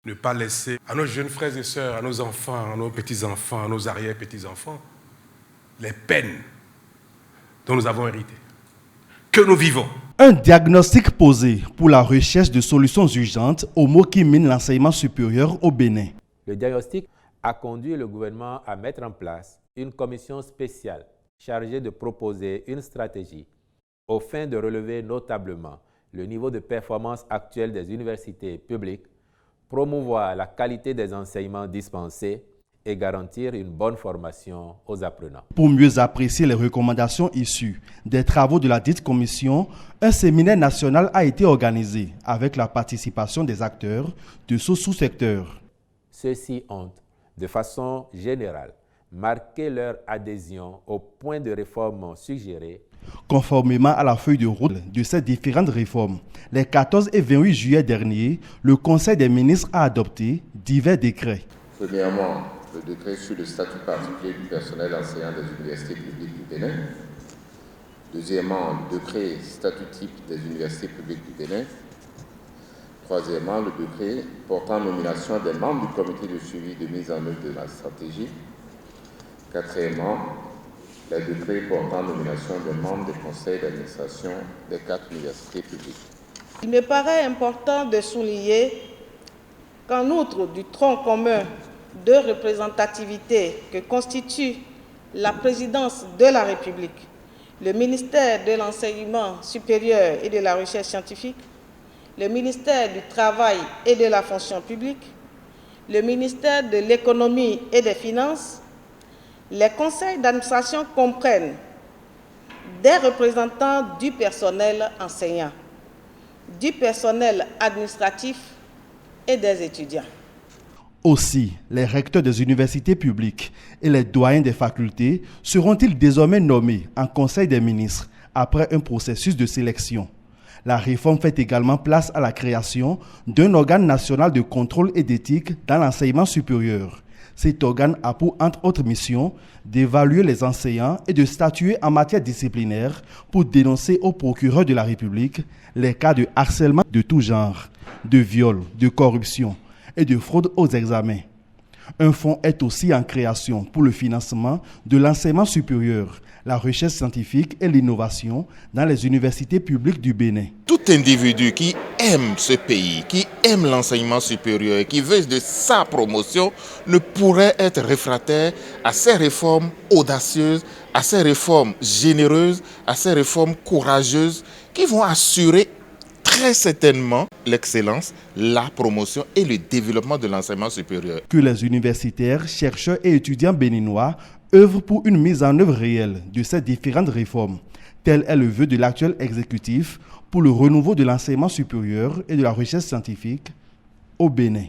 Ne pas laisser à nos jeunes frères et sœurs, à nos enfants, à nos petits-enfants, à nos arrière-petits-enfants, les peines dont nous avons hérité, que nous vivons. Un diagnostic posé pour la recherche de solutions urgentes aux maux qui minent l'enseignement supérieur au Bénin. Le diagnostic a conduit le gouvernement à mettre en place une commission spéciale chargée de proposer une stratégie aux fins de relever notablement le niveau de performance actuel des universités publiques, promouvoir la qualité des enseignements dispensés et garantir une bonne formation aux apprenants. Pour mieux apprécier les recommandations issues des travaux de la dite commission, un séminaire national a été organisé avec la participation des acteurs de ce sous-secteur. Ceux-ci ont, de façon générale, marqué leur adhésion au point de réforme suggéré. Conformément à la feuille de route de ces différentes réformes, les 14 et 28 juillet dernier, le Conseil des ministres a adopté divers décrets. Premièrement, le décret sur le statut particulier du personnel enseignant des universités publiques du Bénin. Deuxièmement, le décret statut type des universités publiques du Bénin. Troisièmement, le décret portant nomination des membres du comité de suivi de mise en œuvre de la stratégie. Quatrièmement, le décret portant nomination des membres des conseils d'administration des 4 universités publiques. Il me paraît important de souligner qu'en outre du tronc commun de représentativité que constitue la présidence de la République, le ministère de l'Enseignement supérieur et de la Recherche scientifique, le ministère du Travail et de la Fonction publique, le ministère de l'Économie et des Finances, les conseils d'administration comprennent des représentants du personnel enseignant, du personnel administratif et des étudiants. Aussi, les recteurs des universités publiques et les doyens des facultés seront-ils désormais nommés en Conseil des ministres après un processus de sélection. La réforme fait également place à la création d'un organe national de contrôle et d'éthique dans l'enseignement supérieur. Cet organe a pour, entre autres missions, d'évaluer les enseignants et de statuer en matière disciplinaire pour dénoncer au procureur de la République les cas de harcèlement de tout genre, de viol, de corruption et de fraude aux examens. Un fonds est aussi en création pour le financement de l'enseignement supérieur, la recherche scientifique et l'innovation dans les universités publiques du Bénin. Tout individu qui aime ce pays, qui aime l'enseignement supérieur et qui veut de sa promotion ne pourrait être réfractaire à ces réformes audacieuses, à ces réformes généreuses, à ces réformes courageuses qui vont assurer très certainement l'excellence, la promotion et le développement de l'enseignement supérieur. Que les universitaires, chercheurs et étudiants béninois œuvrent pour une mise en œuvre réelle de ces différentes réformes. Tel est le vœu de l'actuel exécutif pour le renouveau de l'enseignement supérieur et de la recherche scientifique au Bénin.